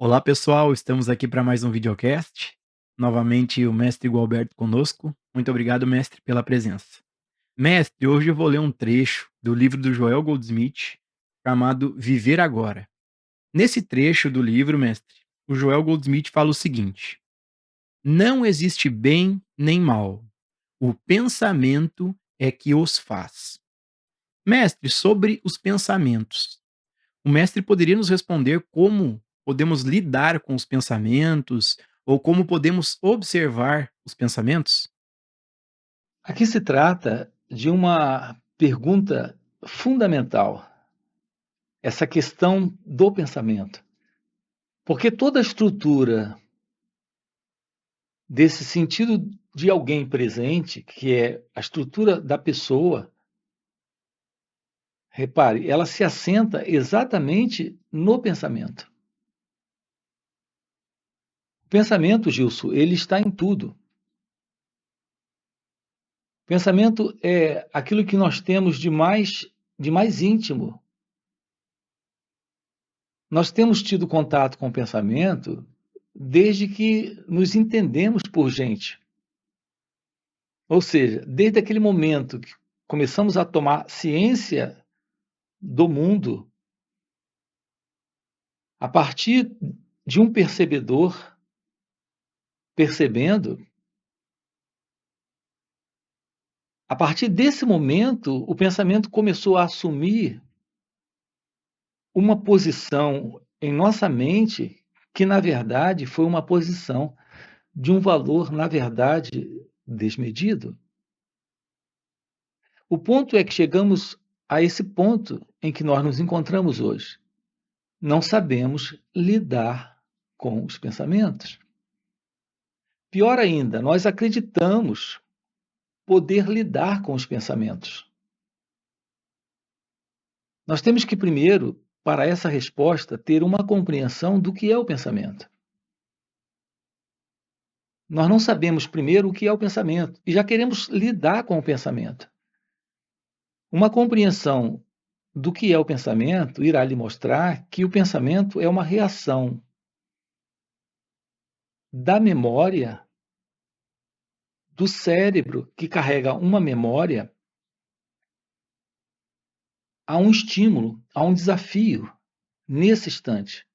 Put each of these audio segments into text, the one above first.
Olá pessoal, estamos aqui para mais um videocast. Novamente o mestre Gualberto conosco. Muito obrigado, mestre, pela presença. Mestre, hoje eu vou ler um trecho do livro do Joel Goldsmith chamado Viver Agora. Nesse trecho do livro, mestre, o Joel Goldsmith fala o seguinte: não existe bem nem mal. O pensamento é que os faz. Mestre, sobre os pensamentos. O mestre poderia nos responder como podemos lidar com os pensamentos ou como podemos observar os pensamentos? Aqui se trata de uma pergunta fundamental, essa questão do pensamento. Porque toda a estrutura desse sentido de alguém presente, que é a estrutura da pessoa, repare, ela se assenta exatamente no pensamento. O pensamento, Gilson, ele está em tudo. Pensamento é aquilo que nós temos de mais íntimo. Nós temos tido contato com o pensamento desde que nos entendemos por gente. Ou seja, desde aquele momento que começamos a tomar ciência do mundo, a partir de um percebedor percebendo, a partir desse momento, o pensamento começou a assumir uma posição em nossa mente que, na verdade, foi uma posição de um valor, na verdade, desmedido. O ponto é que chegamos a esse ponto em que nós nos encontramos hoje. Não sabemos lidar com os pensamentos. Pior ainda, nós acreditamos poder lidar com os pensamentos. Nós temos que, primeiro, para essa resposta, ter uma compreensão do que é o pensamento. Nós não sabemos, primeiro, o que é o pensamento e já queremos lidar com o pensamento. Uma compreensão do que é o pensamento irá lhe mostrar que o pensamento é uma reação da memória do cérebro que carrega uma memória a um estímulo, a um desafio nesse instante.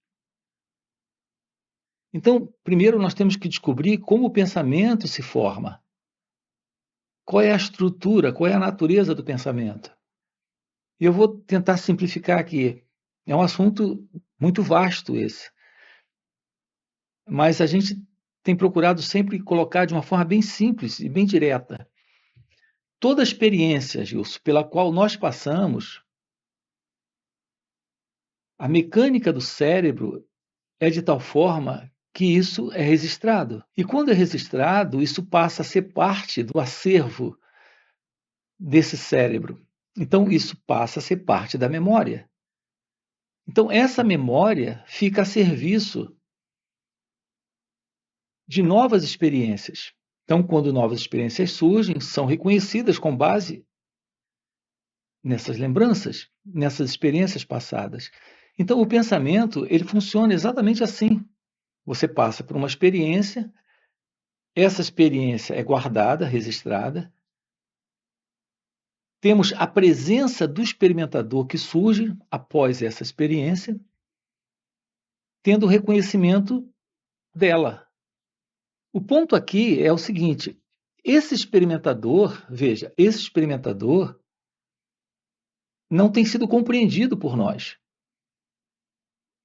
Então, primeiro nós temos que descobrir como o pensamento se forma. Qual é a estrutura, qual é a natureza do pensamento? E eu vou tentar simplificar aqui. É um assunto muito vasto esse, mas a gente tem procurado sempre colocar de uma forma bem simples e bem direta. Toda a experiência, Gilson, pela qual nós passamos, a mecânica do cérebro é de tal forma que isso é registrado. E quando é registrado, isso passa a ser parte do acervo desse cérebro. Então, isso passa a ser parte da memória. Então, essa memória fica a serviço de novas experiências. Então, quando novas experiências surgem, são reconhecidas com base nessas lembranças, nessas experiências passadas. Então, o pensamento, ele funciona exatamente assim. Você passa por uma experiência, essa experiência é guardada, registrada. Temos a presença do experimentador que surge após essa experiência, tendo o reconhecimento dela. O ponto aqui é o seguinte: esse experimentador, veja, esse experimentador não tem sido compreendido por nós.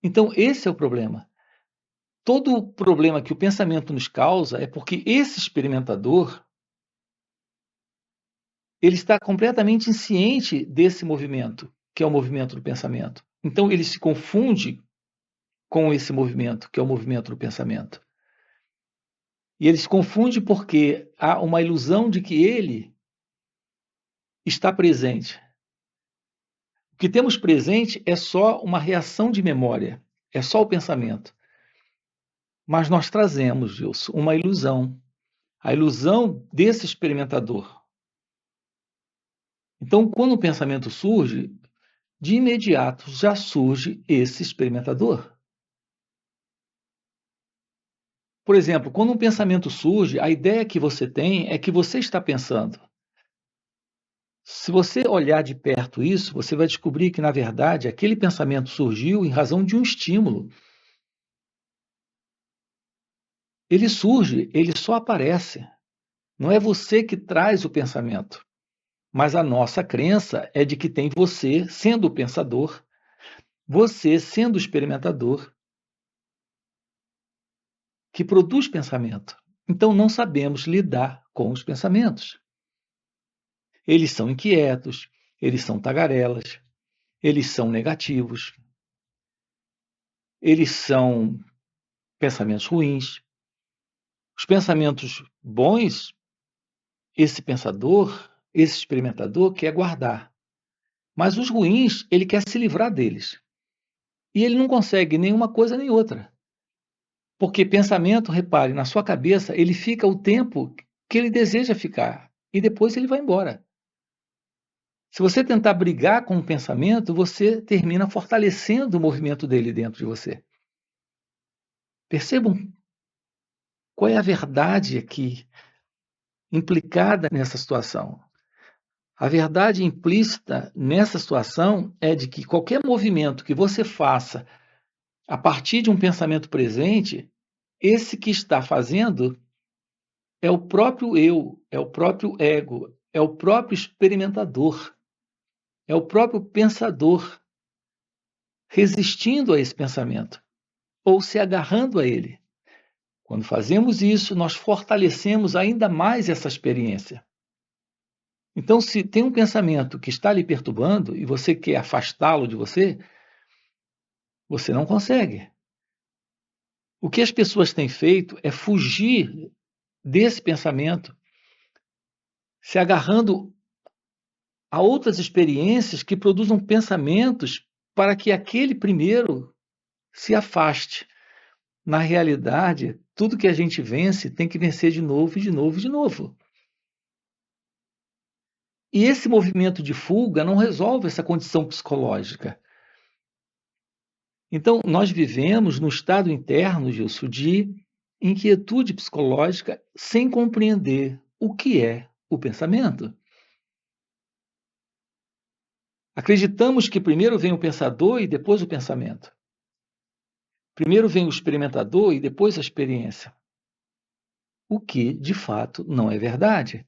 Então, esse é o problema. Todo o problema que o pensamento nos causa é porque esse experimentador ele está completamente insciente desse movimento, que é o movimento do pensamento. Então, ele se confunde com esse movimento, que é o movimento do pensamento. E ele se confunde porque há uma ilusão de que ele está presente. O que temos presente é só uma reação de memória, é só o pensamento. Mas nós trazemos, Gilson, uma ilusão, a ilusão desse experimentador. Então, quando o pensamento surge, de imediato já surge esse experimentador. Por exemplo, quando um pensamento surge, a ideia que você tem é que você está pensando. Se você olhar de perto isso, você vai descobrir que, na verdade, aquele pensamento surgiu em razão de um estímulo. Ele surge, ele só aparece. Não é você que traz o pensamento, mas a nossa crença é de que tem você sendo o pensador, você sendo o experimentador, que produz pensamento. Então não sabemos lidar com os pensamentos. Eles são inquietos, eles são tagarelas, eles são negativos, eles são pensamentos ruins. Os pensamentos bons, esse pensador, esse experimentador quer guardar. Mas os ruins, ele quer se livrar deles. E ele não consegue nenhuma coisa nem outra. Porque pensamento, repare, na sua cabeça, ele fica o tempo que ele deseja ficar. E depois ele vai embora. Se você tentar brigar com o pensamento, você termina fortalecendo o movimento dele dentro de você. Percebam qual é a verdade aqui implicada nessa situação. A verdade implícita nessa situação é de que qualquer movimento que você faça a partir de um pensamento presente, esse que está fazendo é o próprio eu, é o próprio ego, é o próprio experimentador, é o próprio pensador resistindo a esse pensamento ou se agarrando a ele. Quando fazemos isso, nós fortalecemos ainda mais essa experiência. Então, se tem um pensamento que está lhe perturbando e você quer afastá-lo de você, você não consegue. O que as pessoas têm feito é fugir desse pensamento, se agarrando a outras experiências que produzam pensamentos para que aquele primeiro se afaste. Na realidade, tudo que a gente vence tem que vencer de novo, e de novo, e de novo. E esse movimento de fuga não resolve essa condição psicológica. Então, nós vivemos no estado interno, Gilson, de inquietude psicológica sem compreender o que é o pensamento. Acreditamos que primeiro vem o pensador e depois o pensamento. Primeiro vem o experimentador e depois a experiência. O que, de fato, não é verdade.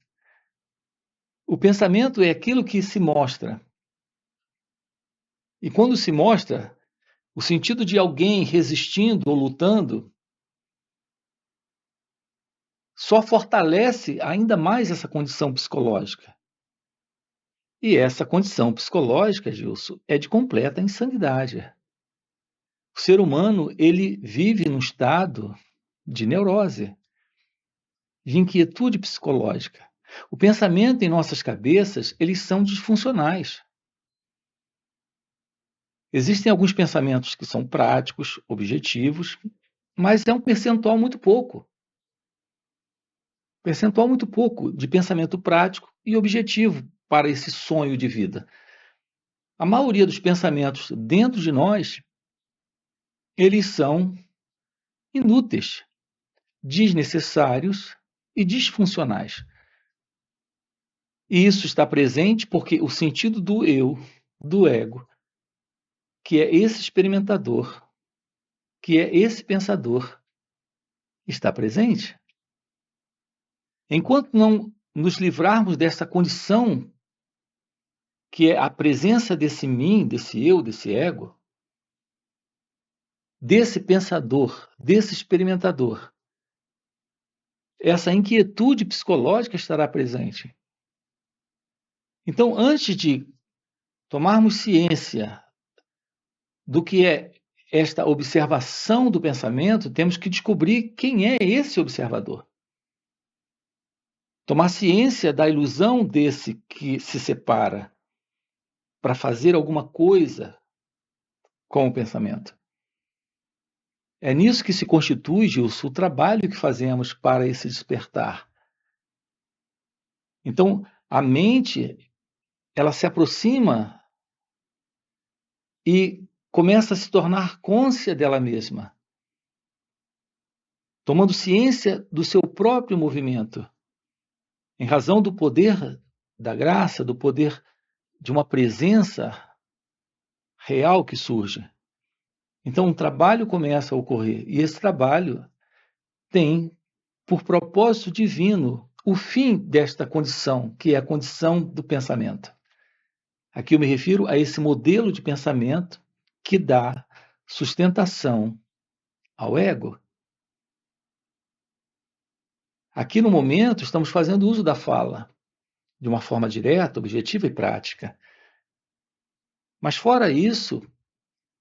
O pensamento é aquilo que se mostra. E quando se mostra, o sentido de alguém resistindo ou lutando só fortalece ainda mais essa condição psicológica. E essa condição psicológica, Gilson, é de completa insanidade. O ser humano, ele vive num estado de neurose, de inquietude psicológica. O pensamento em nossas cabeças, eles são disfuncionais. Existem alguns pensamentos que são práticos, objetivos, mas é um percentual muito pouco. Percentual muito pouco de pensamento prático e objetivo para esse sonho de vida. A maioria dos pensamentos dentro de nós, eles são inúteis, desnecessários e disfuncionais. E isso está presente porque o sentido do eu, do ego, que é esse experimentador, que é esse pensador, está presente. Enquanto não nos livrarmos dessa condição, que é a presença desse mim, desse eu, desse ego, desse pensador, desse experimentador, essa inquietude psicológica estará presente. Então, antes de tomarmos ciência do que é esta observação do pensamento, temos que descobrir quem é esse observador. Tomar ciência da ilusão desse que se separa para fazer alguma coisa com o pensamento. É nisso que se constitui, Gilson, o trabalho que fazemos para esse despertar. Então, a mente, ela se aproxima e começa a se tornar cônscia dela mesma. tomando ciência do seu próprio movimento, em razão do poder da graça, do poder de uma presença real que surge. Então, um trabalho começa a ocorrer, e esse trabalho tem, por propósito divino, o fim desta condição, que é a condição do pensamento. Aqui eu me refiro a esse modelo de pensamento que dá sustentação ao ego. Aqui no momento estamos fazendo uso da fala de uma forma direta, objetiva e prática. Mas fora isso,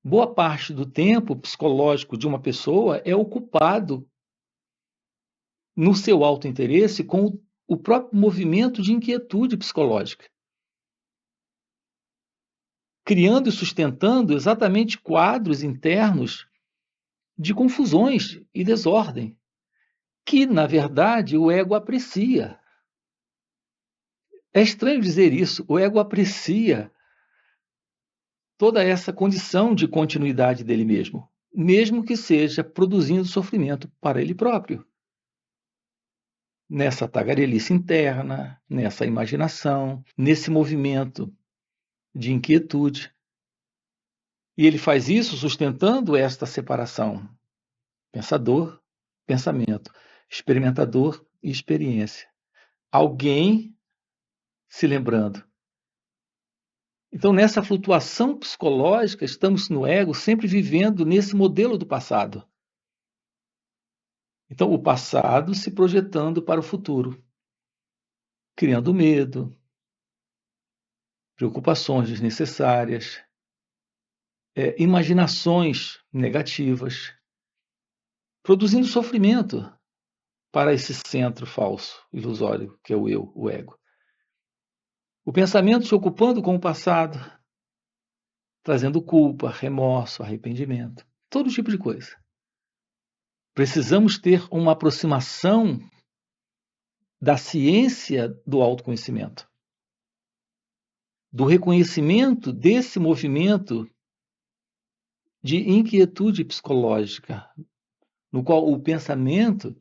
boa parte do tempo psicológico de uma pessoa é ocupado no seu autointeresse com o próprio movimento de inquietude psicológica, criando e sustentando exatamente quadros internos de confusões e desordem, que, na verdade, o ego aprecia. É estranho dizer isso, o ego aprecia toda essa condição de continuidade dele mesmo que seja produzindo sofrimento para ele próprio. Nessa tagarelice interna, nessa imaginação, nesse movimento de inquietude. E ele faz isso sustentando esta separação: pensador, pensamento, experimentador e experiência. Alguém se lembrando. Então, nessa flutuação psicológica, estamos no ego sempre vivendo nesse modelo do passado. Então, o passado se projetando para o futuro, criando medo, preocupações desnecessárias, imaginações negativas, produzindo sofrimento para esse centro falso, ilusório, que é o eu, o ego. O pensamento se ocupando com o passado, trazendo culpa, remorso, arrependimento, todo tipo de coisa. Precisamos ter uma aproximação da ciência do autoconhecimento, do reconhecimento desse movimento de inquietude psicológica, no qual o pensamento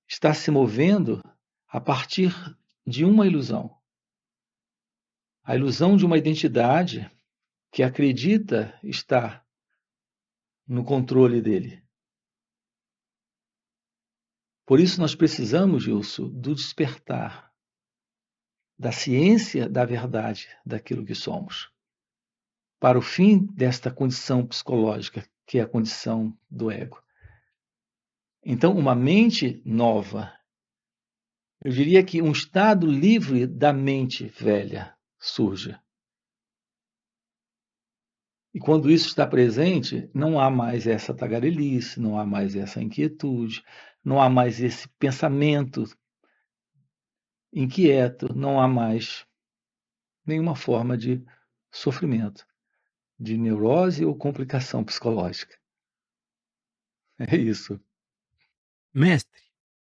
está se movendo a partir de uma ilusão. A ilusão de uma identidade que acredita estar no controle dele. Por isso nós precisamos, Gilson, do despertar, da ciência da verdade daquilo que somos, para o fim desta condição psicológica, que é a condição do ego. Então, uma mente nova, eu diria que um estado livre da mente velha surge. E quando isso está presente, não há mais essa tagarelice, não há mais essa inquietude, não há mais esse pensamento inquieto, não há mais nenhuma forma de sofrimento, de neurose ou complicação psicológica. É isso. Mestre,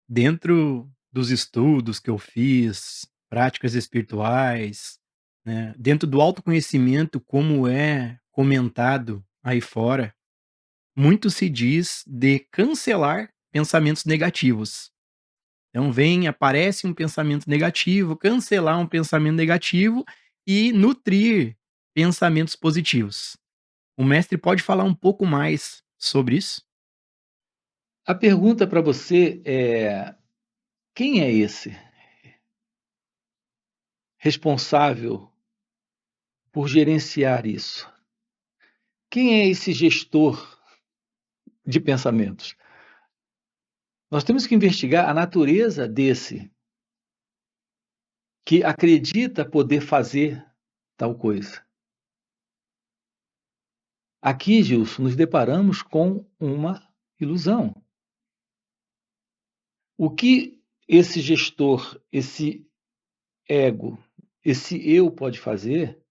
dentro dos estudos que eu fiz, práticas espirituais, né, dentro do autoconhecimento, como é comentado aí fora, muito se diz de cancelar pensamentos negativos. Então aparece um pensamento negativo, cancelar um pensamento negativo e nutrir pensamentos positivos. O mestre pode falar um pouco mais sobre isso? A pergunta para você é: quem é esse responsável por gerenciar isso? Quem é esse gestor de pensamentos? Nós temos que investigar a natureza desse que acredita poder fazer tal coisa. Aqui, Gilson, nos deparamos com uma ilusão. O que esse gestor, esse ego, esse eu pode fazer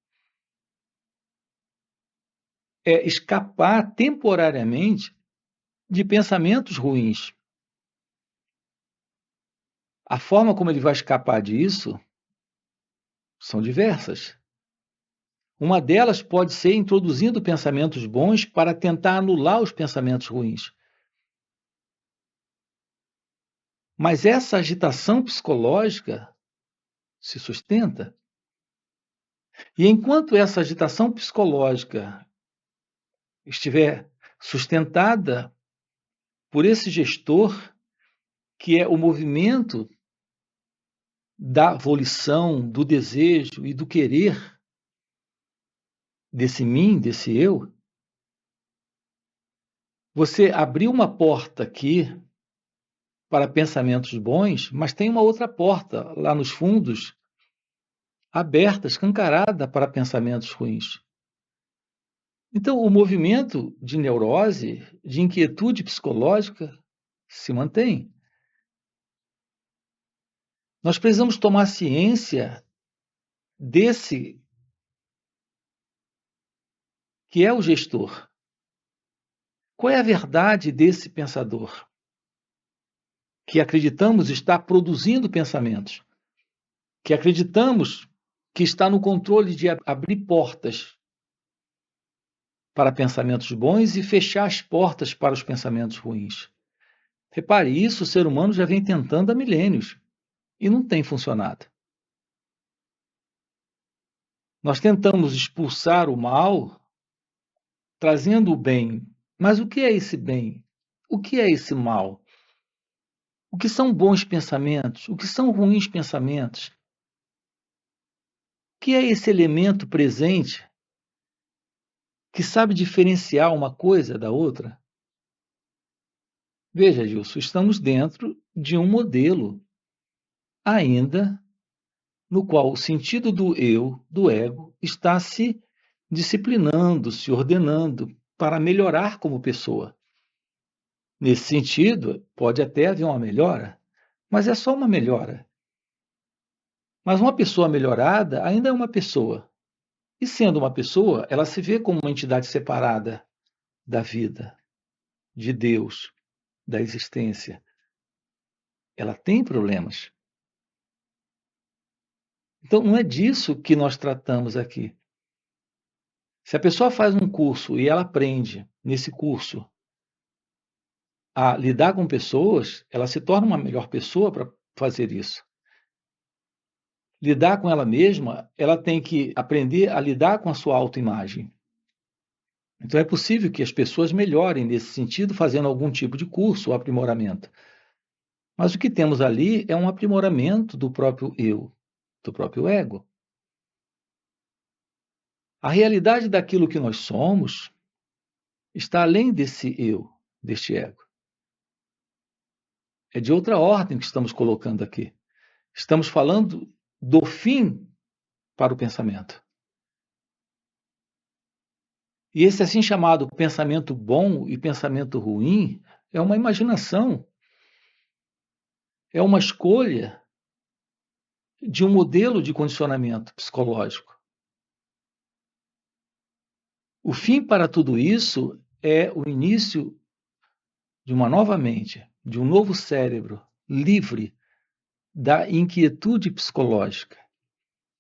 é escapar temporariamente de pensamentos ruins. A forma como ele vai escapar disso são diversas. Uma delas pode ser introduzindo pensamentos bons para tentar anular os pensamentos ruins. Mas essa agitação psicológica se sustenta. E enquanto essa agitação psicológica estiver sustentada por esse gestor, que é o movimento da volição, do desejo e do querer desse mim, desse eu, você abriu uma porta aqui para pensamentos bons, mas tem uma outra porta lá nos fundos, aberta, escancarada para pensamentos ruins. Então, o movimento de neurose, de inquietude psicológica, se mantém. Nós precisamos tomar ciência desse que é o gestor. Qual é a verdade desse pensador? Que acreditamos estar produzindo pensamentos, que acreditamos que está no controle de abrir portas para pensamentos bons e fechar as portas para os pensamentos ruins. Repare, isso o ser humano já vem tentando há milênios e não tem funcionado. Nós tentamos expulsar o mal trazendo o bem. Mas o que é esse bem? O que é esse mal? O que são bons pensamentos? O que são ruins pensamentos? O que é esse elemento presente que sabe diferenciar uma coisa da outra? Veja, Gilson, estamos dentro de um modelo ainda no qual o sentido do eu, do ego, está se disciplinando, se ordenando para melhorar como pessoa. Nesse sentido, pode até haver uma melhora, mas é só uma melhora. Mas uma pessoa melhorada ainda é uma pessoa. E sendo uma pessoa, ela se vê como uma entidade separada da vida, de Deus, da existência. Ela tem problemas. Então, não é disso que nós tratamos aqui. Se a pessoa faz um curso e ela aprende, nesse curso, a lidar com pessoas, ela se torna uma melhor pessoa para fazer isso. Lidar com ela mesma, ela tem que aprender a lidar com a sua autoimagem. Então, é possível que as pessoas melhorem nesse sentido, fazendo algum tipo de curso ou aprimoramento. Mas o que temos ali é um aprimoramento do próprio eu, do próprio ego. A realidade daquilo que nós somos está além desse eu, deste ego. É de outra ordem que estamos colocando aqui. Estamos falando do fim para o pensamento. E esse assim chamado pensamento bom e pensamento ruim é uma imaginação, é uma escolha de um modelo de condicionamento psicológico. O fim para tudo isso é o início de uma nova mente, de um novo cérebro, livre da inquietude psicológica,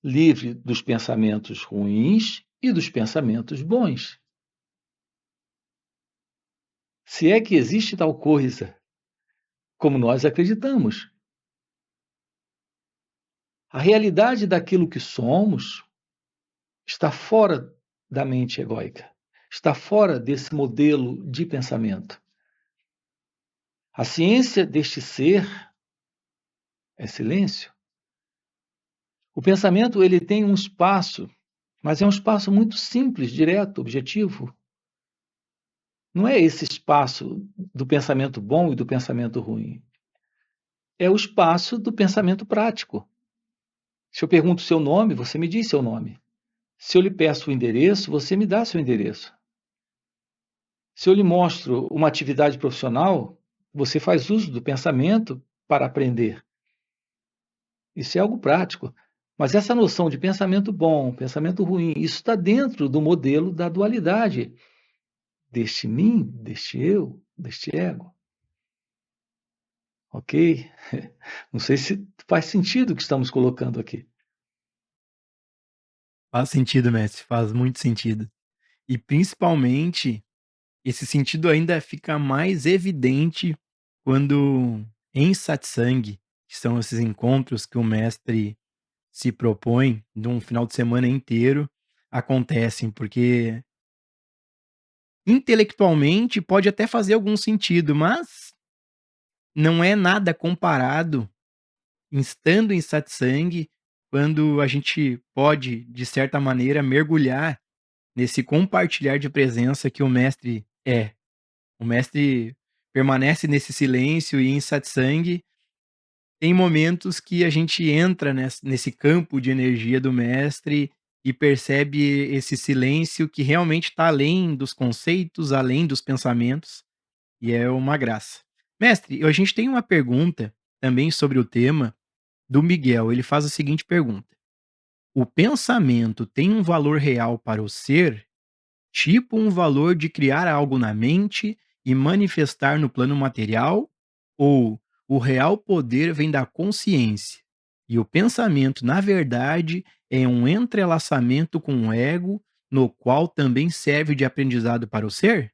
livre dos pensamentos ruins e dos pensamentos bons. Se é que existe tal coisa, como nós acreditamos. A realidade daquilo que somos está fora da mente egóica, está fora desse modelo de pensamento. A ciência deste ser é silêncio. O pensamento ele tem um espaço, mas é um espaço muito simples, direto, objetivo. Não é esse espaço do pensamento bom e do pensamento ruim. É o espaço do pensamento prático. Se eu pergunto seu nome, você me diz seu nome. Se eu lhe peço o endereço, você me dá seu endereço. Se eu lhe mostro uma atividade profissional, você faz uso do pensamento para aprender. Isso é algo prático. Mas essa noção de pensamento bom, pensamento ruim, isso está dentro do modelo da dualidade deste mim, deste eu, deste ego. Ok? Não sei se faz sentido o que estamos colocando aqui. Faz sentido, mestre, faz muito sentido. E principalmente, esse sentido ainda fica mais evidente quando em satsang, que são esses encontros que o mestre se propõe num final de semana inteiro, acontecem, porque intelectualmente pode até fazer algum sentido, mas não é nada comparado, estando em satsang, quando a gente pode, de certa maneira, mergulhar nesse compartilhar de presença que o mestre é. O mestre permanece nesse silêncio e em satsang tem momentos que a gente entra nesse campo de energia do mestre e percebe esse silêncio que realmente está além dos conceitos, além dos pensamentos, e é uma graça. Mestre, a gente tem uma pergunta também sobre o tema do Miguel. Ele faz a seguinte pergunta: o pensamento tem um valor real para o ser, tipo um valor de criar algo na mente e manifestar no plano material? Ou o real poder vem da consciência e o pensamento, na verdade, é um entrelaçamento com o ego, no qual também serve de aprendizado para o ser?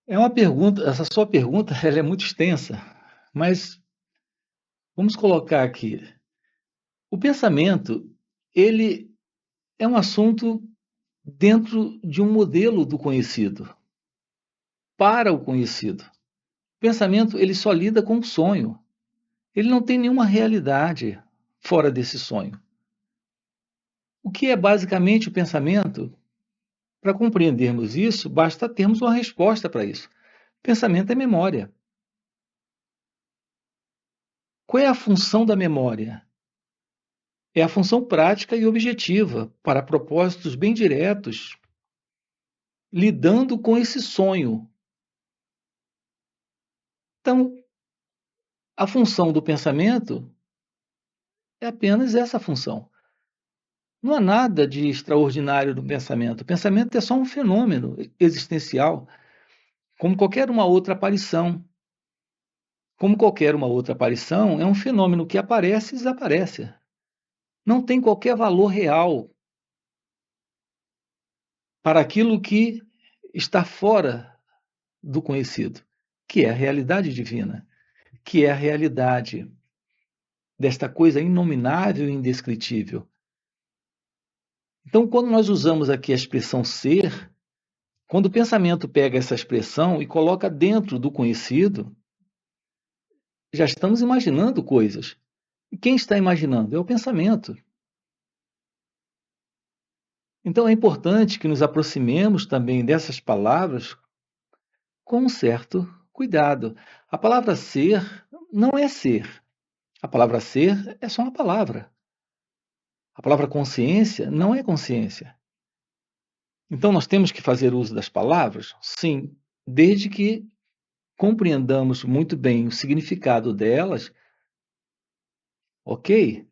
É uma pergunta, essa sua pergunta, ela é muito extensa, mas vamos colocar aqui. O pensamento, ele é um assunto dentro de um modelo do conhecido, para o conhecido. O pensamento, ele só lida com o sonho. Ele não tem nenhuma realidade fora desse sonho. O que é basicamente o pensamento? Para compreendermos isso, basta termos uma resposta para isso. Pensamento é memória. Qual é a função da memória? É a função prática e objetiva para propósitos bem diretos, lidando com esse sonho. Então, a função do pensamento é apenas essa função. Não há nada de extraordinário no pensamento. O pensamento é só um fenômeno existencial, como qualquer uma outra aparição. Como qualquer uma outra aparição, é um fenômeno que aparece e desaparece. Não tem qualquer valor real para aquilo que está fora do conhecido, que é a realidade divina, que é a realidade desta coisa inominável e indescritível. Então, quando nós usamos aqui a expressão ser, quando o pensamento pega essa expressão e coloca dentro do conhecido, já estamos imaginando coisas. E quem está imaginando? É o pensamento. Então, é importante que nos aproximemos também dessas palavras com um certo cuidado. A palavra ser não é ser. A palavra ser é só uma palavra. A palavra consciência não é consciência. Então, nós temos que fazer uso das palavras? Sim, desde que compreendamos muito bem o significado delas, ok?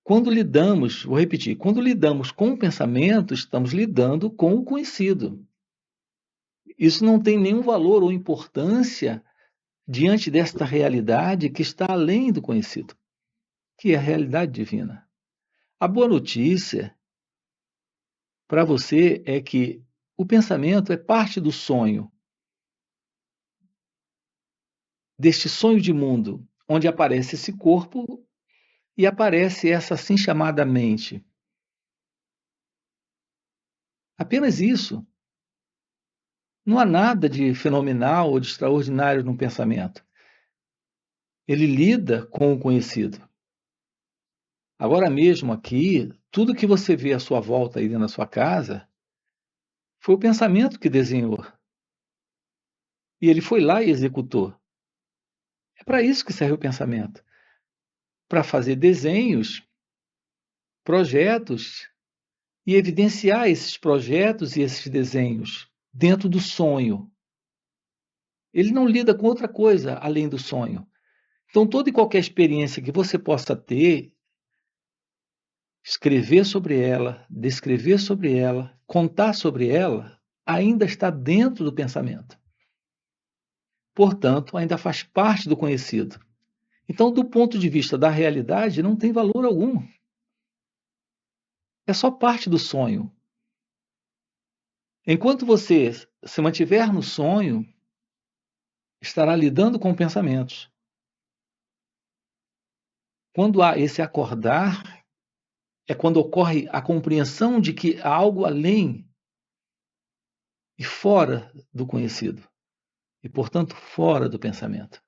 Quando lidamos, vou repetir, quando lidamos com o pensamento, estamos lidando com o conhecido. Isso não tem nenhum valor ou importância diante desta realidade que está além do conhecido, que é a realidade divina. A boa notícia para você é que o pensamento é parte do sonho, deste sonho de mundo, onde aparece esse corpo e aparece essa assim chamada mente. Apenas isso. Não há nada de fenomenal ou de extraordinário no pensamento. Ele lida com o conhecido. Agora mesmo aqui, tudo que você vê à sua volta aí dentro da sua casa foi o pensamento que desenhou. E ele foi lá e executou. É para isso que serve o pensamento. Para fazer desenhos, projetos e evidenciar esses projetos e esses desenhos dentro do sonho. Ele não lida com outra coisa além do sonho. Então, toda e qualquer experiência que você possa ter, escrever sobre ela, descrever sobre ela, contar sobre ela, ainda está dentro do pensamento. Portanto, ainda faz parte do conhecido. Então, do ponto de vista da realidade, não tem valor algum. É só parte do sonho. Enquanto você se mantiver no sonho, estará lidando com pensamentos. Quando há esse acordar, é quando ocorre a compreensão de que há algo além e fora do conhecido, e, portanto, fora do pensamento.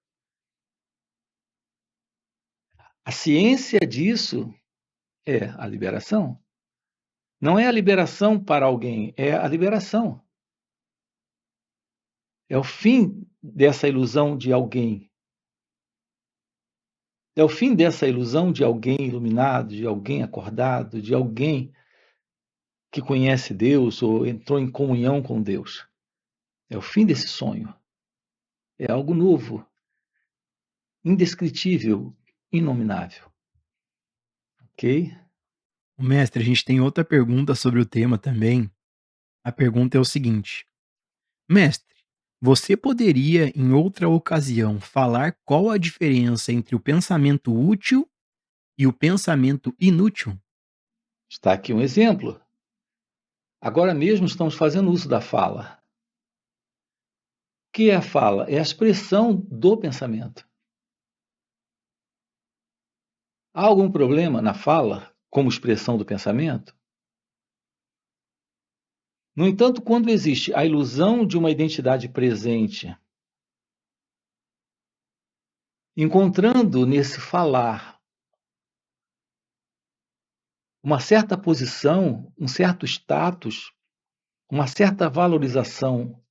A ciência disso é a liberação. Não é a liberação para alguém, é a liberação. É o fim dessa ilusão de alguém. É o fim dessa ilusão de alguém iluminado, de alguém acordado, de alguém que conhece Deus ou entrou em comunhão com Deus. É o fim desse sonho. É algo novo, indescritível, inominável. Ok? Mestre, a gente tem outra pergunta sobre o tema também. A pergunta é o seguinte: Mestre, você poderia, em outra ocasião, falar qual a diferença entre o pensamento útil e o pensamento inútil? Está aqui um exemplo. Agora mesmo estamos fazendo uso da fala. O que é a fala? É a expressão do pensamento. Há algum problema na fala como expressão do pensamento? No entanto, quando existe a ilusão de uma identidade presente, encontrando nesse falar uma certa posição, um certo status, uma certa valorização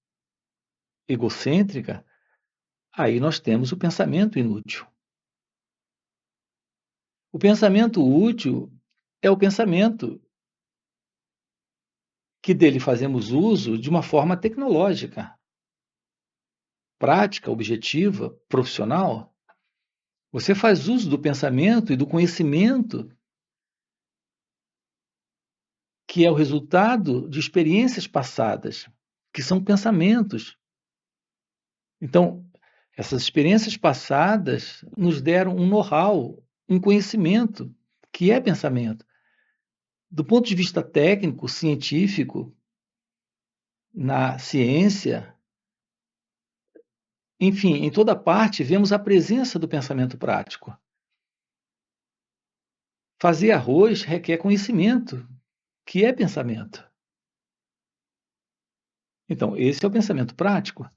egocêntrica, aí nós temos o pensamento inútil. O pensamento útil é o pensamento que dele fazemos uso de uma forma tecnológica, prática, objetiva, profissional. Você faz uso do pensamento e do conhecimento que é o resultado de experiências passadas, que são pensamentos. Então, essas experiências passadas nos deram um know-how, um conhecimento, que é pensamento. Do ponto de vista técnico, científico, na ciência, enfim, em toda parte vemos a presença do pensamento prático. Fazer arroz requer conhecimento, que é pensamento. Então, esse é o pensamento prático.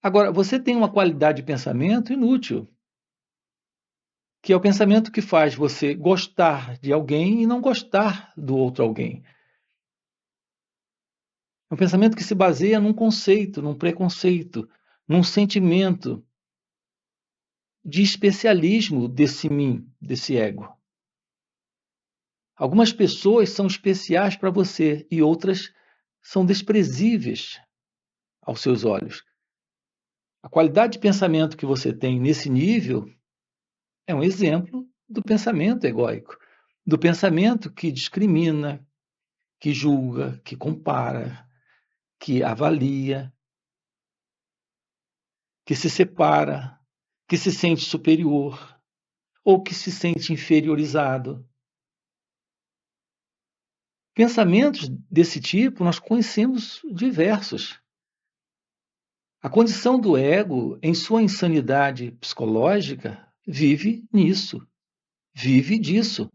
Agora, você tem uma qualidade de pensamento inútil, que é o pensamento que faz você gostar de alguém e não gostar do outro alguém. É um pensamento que se baseia num conceito, num preconceito, num sentimento de especialismo desse mim, desse ego. Algumas pessoas são especiais para você e outras são desprezíveis aos seus olhos. A qualidade de pensamento que você tem nesse nível é um exemplo do pensamento egóico, do pensamento que discrimina, que julga, que compara, que avalia, que se separa, que se sente superior ou que se sente inferiorizado. Pensamentos desse tipo nós conhecemos diversos. A condição do ego, em sua insanidade psicológica, vive nisso, vive disso.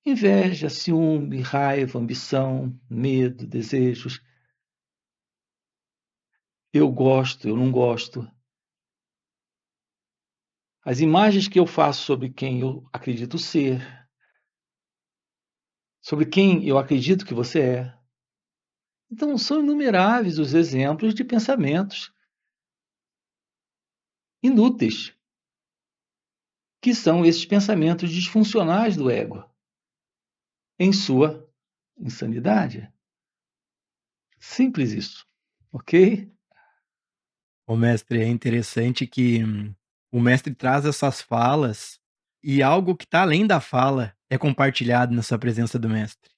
Inveja, ciúme, raiva, ambição, medo, desejos. Eu gosto, eu não gosto. As imagens que eu faço sobre quem eu acredito ser, sobre quem eu acredito que você é. Então, são inumeráveis os exemplos de pensamentos inúteis, que são esses pensamentos disfuncionais do ego, em sua insanidade. Simples isso, ok? O mestre, é interessante que o mestre traz essas falas e algo que está além da fala é compartilhado nessa presença do mestre.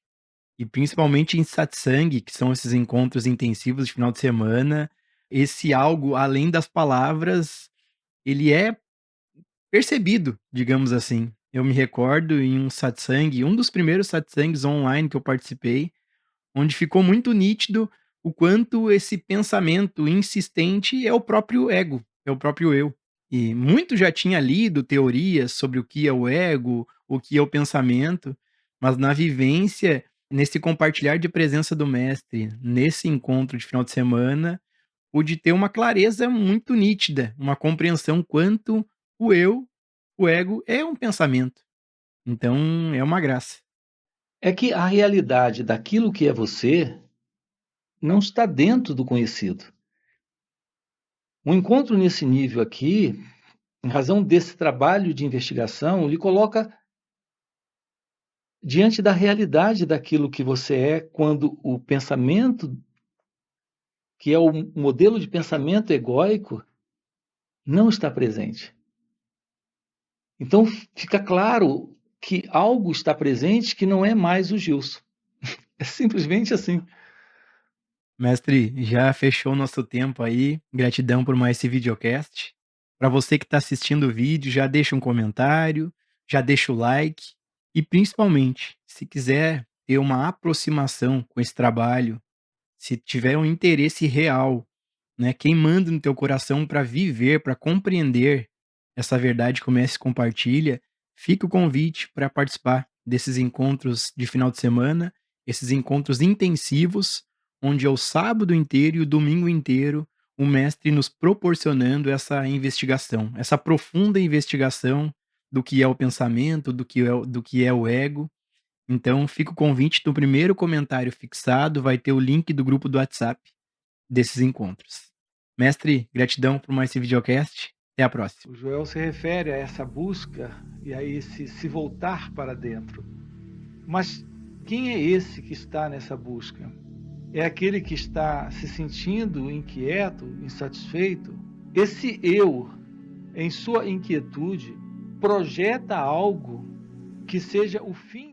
E principalmente em satsang, que são esses encontros intensivos de final de semana, esse algo além das palavras, ele é percebido, digamos assim. Eu me recordo em um satsang, um dos primeiros satsangs online que eu participei, onde ficou muito nítido o quanto esse pensamento insistente é o próprio ego, é o próprio eu. E muito já tinha lido teorias sobre o que é o ego, o que é o pensamento, mas na vivência, nesse compartilhar de presença do mestre, nesse encontro de final de semana, pude ter uma clareza muito nítida, uma compreensão quanto o eu, o ego é um pensamento. Então é uma graça. É que a realidade daquilo que é você não está dentro do conhecido. Um encontro nesse nível aqui, em razão desse trabalho de investigação, lhe coloca diante da realidade daquilo que você é, quando o pensamento, que é o modelo de pensamento egóico, não está presente. Então fica claro que algo está presente que não é mais o Gilson. É simplesmente assim. Mestre, já fechou o nosso tempo aí. Gratidão por mais esse videocast. Para você que está assistindo o vídeo, já deixa um comentário, já deixa o like e principalmente, se quiser ter uma aproximação com esse trabalho, se tiver um interesse real, né, queimando no teu coração para viver, para compreender essa verdade que o mestre compartilha, fica o convite para participar desses encontros de final de semana, esses encontros intensivos, onde é o sábado inteiro e o domingo inteiro o mestre nos proporcionando essa investigação, essa profunda investigação do que é o pensamento, do que é o ego. Então, fica o convite do primeiro comentário fixado, vai ter o link do grupo do WhatsApp desses encontros. Mestre, gratidão por mais esse videocast. Até a próxima. O Joel se refere a essa busca e a esse se voltar para dentro. Mas quem é esse que está nessa busca? É aquele que está se sentindo inquieto, insatisfeito? Esse eu, em sua inquietude, projeta algo que seja o fim